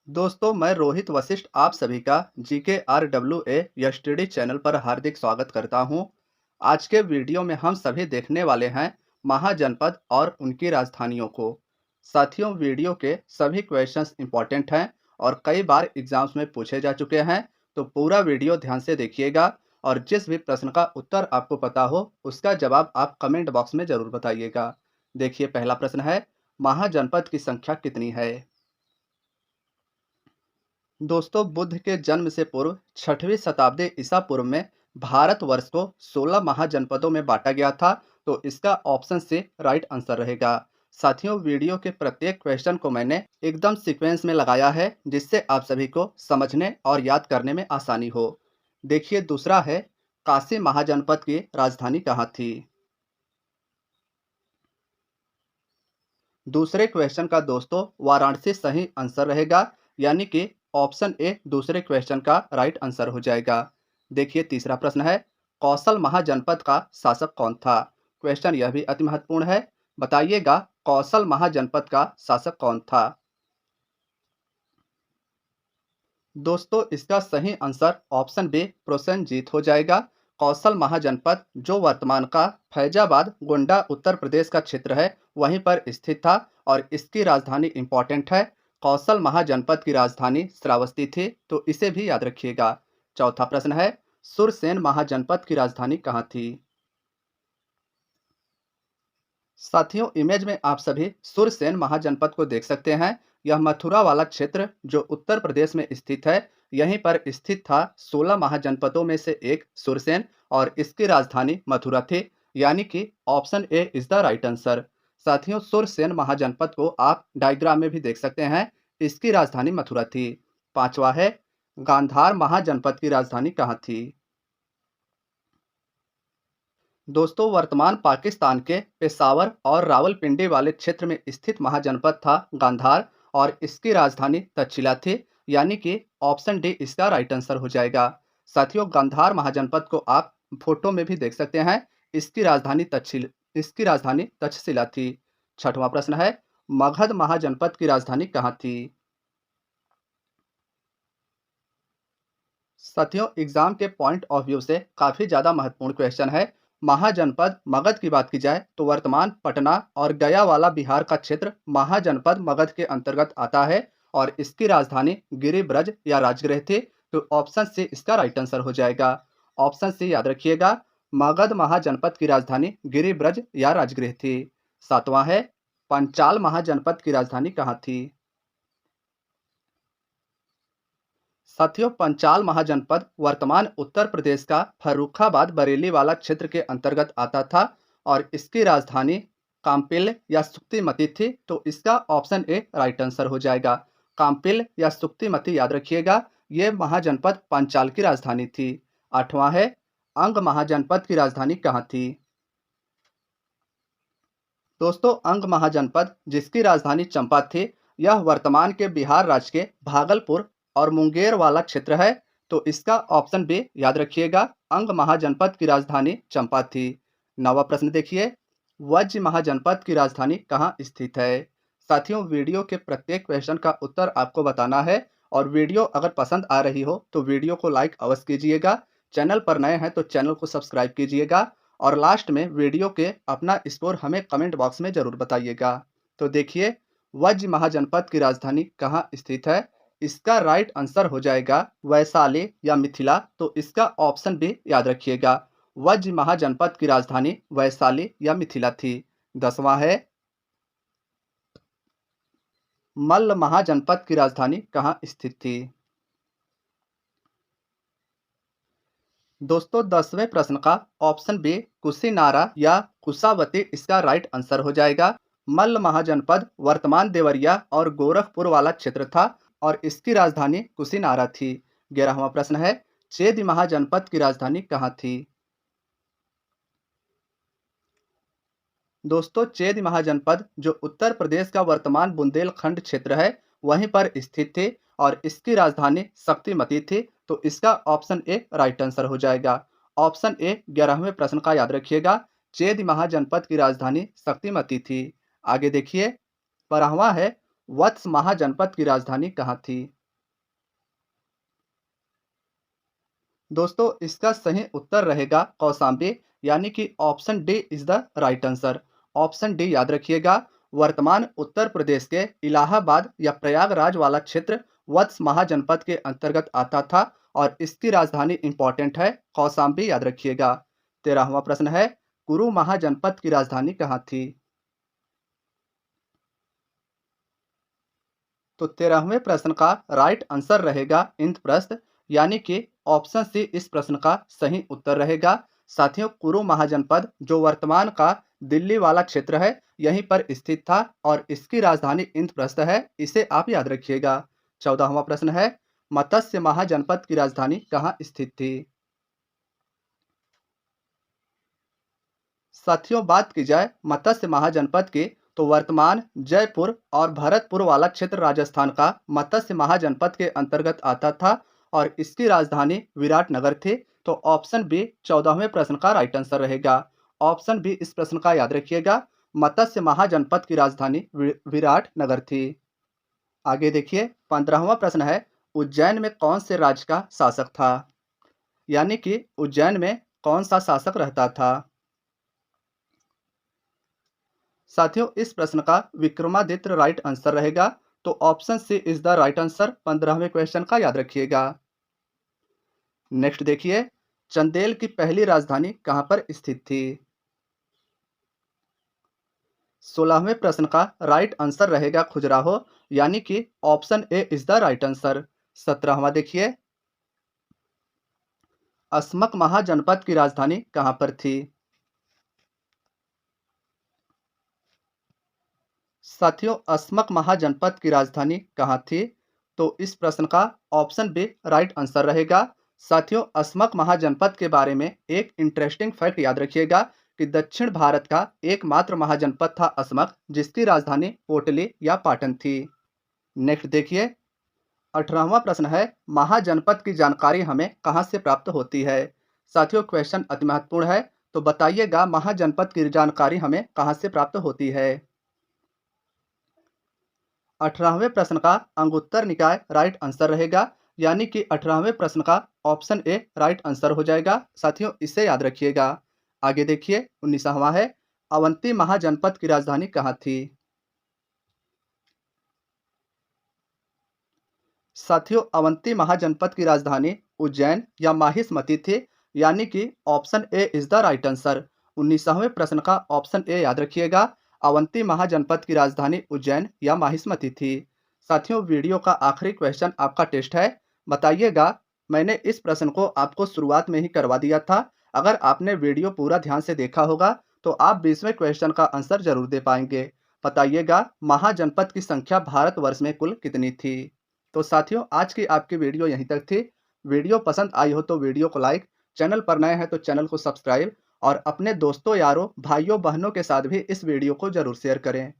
दोस्तों, मैं रोहित वशिष्ठ आप सभी का GKRWA यस्टरडे चैनल पर हार्दिक स्वागत करता हूं। आज के वीडियो में हम सभी देखने वाले हैं महाजनपद और उनकी राजधानियों को। साथियों, वीडियो के सभी क्वेश्चंस इंपॉर्टेंट हैं और कई बार एग्जाम्स में पूछे जा चुके हैं, तो पूरा वीडियो ध्यान से देखिएगा और जिस भी प्रश्न का उत्तर आपको पता हो उसका जवाब आप कमेंट बॉक्स में जरूर बताइएगा। देखिए, पहला प्रश्न है, महाजनपद की संख्या कितनी है? दोस्तों, बुद्ध के जन्म से पूर्व 6वीं शताब्दी ईसा पूर्व में भारतवर्ष को 16 महाजनपदों में बांटा गया था। तो इसका ऑप्शन सी राइट आंसर रहेगा। साथियों, वीडियो के प्रत्येक क्वेश्चन को मैंने एकदम सीक्वेंस में लगाया है, जिससे आप सभी को समझने और याद करने में आसानी हो। देखिए, दूसरा है, काशी महाजनपद की राजधानी कहाँ थी? दूसरे क्वेश्चन का दोस्तों वाराणसी सही आंसर रहेगा, यानी कि ऑप्शन ए दूसरे क्वेश्चन का राइट आंसर हो जाएगा। देखिए, तीसरा प्रश्न है, कौशल महाजनपद का शासक कौन था? क्वेश्चन यह भी अति महत्वपूर्ण है। बताइएगा, कौशल महाजनपद का शासक कौन था? दोस्तों, इसका सही आंसर ऑप्शन बी प्रोसेनजीत हो जाएगा। कौशल महाजनपद जो वर्तमान का फैजाबाद गोंडा उत्तर प्रदेश का क्षेत्र है, वहीं पर स्थित था और इसकी राजधानी इंपॉर्टेंट है। कौशल महाजनपद की राजधानी श्रावस्ती थी, तो इसे भी याद रखिएगा। चौथा प्रश्न है, सुरसेन महाजनपद की राजधानी कहाँ थी? साथियों, इमेज में आप सभी सुरसेन महाजनपद को देख सकते हैं। यह मथुरा वाला क्षेत्र जो उत्तर प्रदेश में स्थित है, यहीं पर स्थित था। 16 महाजनपदों में से एक सुरसेन और इसकी राजधानी मथुरा थी, यानी कि option A is the right answer. साथियों, सुरसेन महाजनपद को आप डायग्राम में भी देख सकते हैं। इसकी राजधानी मथुरा थी। पांचवा है, गांधार महाजनपद की राजधानी कहाँ थी? दोस्तों, वर्तमान पाकिस्तान के पेशावर और रावलपिंडी वाले क्षेत्र में स्थित महाजनपद था गांधार और इसकी राजधानी तक्षशिला थी, यानी कि ऑप्शन डी इसका राइट आंसर हो जाएगा। साथियों, गांधार महाजनपद को आप फोटो में भी देख सकते हैं। इसकी राजधानी तक्षशिला थी। छठवां प्रश्न है, मगध महाजनपद की राजधानी कहाँ थी? साथियों, एग्जाम के पॉइंट ऑफ व्यू से काफी ज्यादा महत्वपूर्ण क्वेश्चन है। महाजनपद मगध की बात की जाए तो वर्तमान पटना और गया वाला बिहार का क्षेत्र महाजनपद मगध के अंतर्गत आता है और इसकी राजधानी गिरिब्रज या राजगृह थी। तो ऑप्शन सी इसका राइट आंसर हो जाएगा। ऑप्शन सी याद रखिएगा, मगध महाजनपद की राजधानी गिरिब्रज या राजगृह थी। सातवां है, पंचाल महाजनपद की राजधानी कहाँ थी? साथियों, पंचाल महाजनपद वर्तमान उत्तर प्रदेश का फर्रुखाबाद बरेली वाला क्षेत्र के अंतर्गत आता था और इसकी राजधानी काम्पिल या सुक्तिमती थी। तो इसका ऑप्शन ए राइट आंसर हो जाएगा। काम्पिल या सुक्तिमती याद रखिएगा, ये महाजनपद पंचाल की राजधानी थी। आठवां है, अंग महाजनपद की राजधानी कहाँ थी? दोस्तों, अंग महाजनपद जिसकी राजधानी चंपा थी, यह वर्तमान के बिहार राज्य के भागलपुर और मुंगेर वाला क्षेत्र है। तो इसका ऑप्शन बी याद रखिएगा, अंग महाजनपद की राजधानी चंपा थी। नवा प्रश्न देखिए, वज्र महाजनपद की राजधानी कहाँ स्थित है? साथियों, वीडियो के प्रत्येक क्वेश्चन का उत्तर आपको बताना है और वीडियो अगर पसंद आ रही हो तो वीडियो को लाइक अवश्य कीजिएगा। चैनल पर नए हैं तो चैनल को सब्सक्राइब कीजिएगा और लास्ट में वीडियो के अपना स्कोर हमें कमेंट बॉक्स में जरूर बताइएगा। तो देखिए, वज्र महाजनपद की राजधानी कहाँ स्थित है? इसका राइट आंसर हो जाएगा वैशाली या मिथिला। तो इसका ऑप्शन भी याद रखिएगा, वज्र महाजनपद की राजधानी वैशाली या मिथिला थी। 10वां है, मल्ल महाजनपद की राजधानी कहाँ स्थित थी? दोस्तों, 10वें प्रश्न का ऑप्शन बी कुशीनारा या कुशावती इसका राइट आंसर हो जाएगा। मल्ल महाजनपद वर्तमान देवरिया और गोरखपुर वाला क्षेत्र था और इसकी राजधानी कुशीनारा थी। 11वां प्रश्न है, चेद महाजनपद की राजधानी कहाँ थी? दोस्तों, चेद महाजनपद जो उत्तर प्रदेश का वर्तमान बुंदेलखंड क्षेत्र है, वहीं पर स्थित थी और इसकी राजधानी शक्तिमती थी। तो इसका ऑप्शन ए राइट आंसर हो जाएगा। ऑप्शन ए 11वें प्रश्न का याद रखिएगा, चेद महाजनपद की राजधानी शक्तिमती थी। आगे देखिए, 12वां है, वत्स महाजनपद की राजधानी कहाँ थी? दोस्तों इसका सही उत्तर रहेगा कौशाम्बी, यानी कि option D is the right answer. Option D याद रखिएगा। वर्तमान उत्तर प्रदेश के इलाहाबाद या प्रयागराज वाला क्षेत्र वत्स महाजनपद के अंतर्गत आता था और इसकी राजधानी इंपॉर्टेंट है कौशाम्बी, याद रखिएगा। 13वां प्रश्न है, कुरु महाजनपद की राजधानी कहाँ थी? तो 13वें प्रश्न का राइट आंसर रहेगा इंद्रप्रस्थ, यानी कि ऑप्शन सी इस प्रश्न का सही उत्तर रहेगा। साथियों कुरु महाजनपद जो वर्तमान का दिल्ली वाला क्षेत्र है यहीं पर स्थित था और इसकी राजधानी इंद्रप्रस्थ है, इसे आप याद रखिएगा। 14वां प्रश्न है, मत्स्य महाजनपद की राजधानी कहाँ स्थित थी? साथियों बात की जाए मत्स्य महाजनपद की, तो वर्तमान जयपुर और भरतपुर वाला क्षेत्र राजस्थान का मत्स्य महाजनपद के अंतर्गत आता था और इसकी राजधानी विराटनगर थी। तो ऑप्शन बी 14वें प्रश्न का राइट आंसर रहेगा। ऑप्शन बी इस प्रश्न का याद रखिएगा। मत्स्य महाजनपद की राजधानी विराटनगर थी। आगे देखिए 15वां प्रश्न है, उज्जैन में कौन से राज्य का शासक था? यानी कि उज्जैन में कौन सा शासक रहता था? साथियों इस प्रश्न का विक्रमादित्य राइट आंसर रहेगा। तो option C is the right answer 15वें क्वेश्चन का, याद रखिएगा। नेक्स्ट देखिए, चंदेल की पहली राजधानी कहां पर स्थित थी? 16वें प्रश्न का राइट आंसर रहेगा खजुराहो, यानी कि option A is the right answer. 17वां देखिए, अस्मक महाजनपद की राजधानी कहां पर थी? साथियों अस्मक महाजनपद की राजधानी कहाँ थी? तो इस प्रश्न का ऑप्शन बी राइट आंसर रहेगा। साथियों अस्मक महाजनपद के बारे में एक इंटरेस्टिंग फैक्ट याद रखिएगा कि दक्षिण भारत का एकमात्र महाजनपद था अस्मक, जिसकी राजधानी कोटली या पाटन थी। नेक्स्ट देखिए 18वां प्रश्न है, महाजनपद की जानकारी हमें कहाँ से प्राप्त होती है? साथियों क्वेश्चन अति महत्वपूर्ण है, तो बताइएगा महाजनपद की जानकारी हमें कहाँ से प्राप्त होती है? 18वें प्रश्न का अंगुत्तर निकाय राइट आंसर रहेगा, यानी कि 18वें प्रश्न का ऑप्शन ए राइट आंसर हो जाएगा। साथियों इसे याद रखिएगा। आगे देखिए 19वां है, अवंती महाजनपद की राजधानी कहाँ थी? साथियों अवंती महाजनपद की राजधानी उज्जैन या माहिष्मती थी, यानी कि option A is the right answer. 19वें प्रश्न का ऑप्शन ए याद रखिएगा। अवंती महाजनपद की राजधानी उज्जैन या माहिष्मती थी। साथियों वीडियो का आखिरी क्वेश्चन आपका टेस्ट है। बताइएगा, मैंने इस प्रश्न को आपको शुरुआत में ही करवा दिया था। अगर आपने वीडियो पूरा ध्यान से देखा होगा तो आप 20वें क्वेश्चन का आंसर जरूर दे पाएंगे। बताइएगा महाजनपद की संख्या भारतवर्ष में कुल कितनी थी? तो साथियों आज की आपकी वीडियो यहीं तक थी। वीडियो पसंद आई हो तो वीडियो को लाइक, चैनल पर नए हैं तो चैनल को सब्सक्राइब और अपने दोस्तों यारों भाइयों बहनों के साथ भी इस वीडियो को जरूर शेयर करें।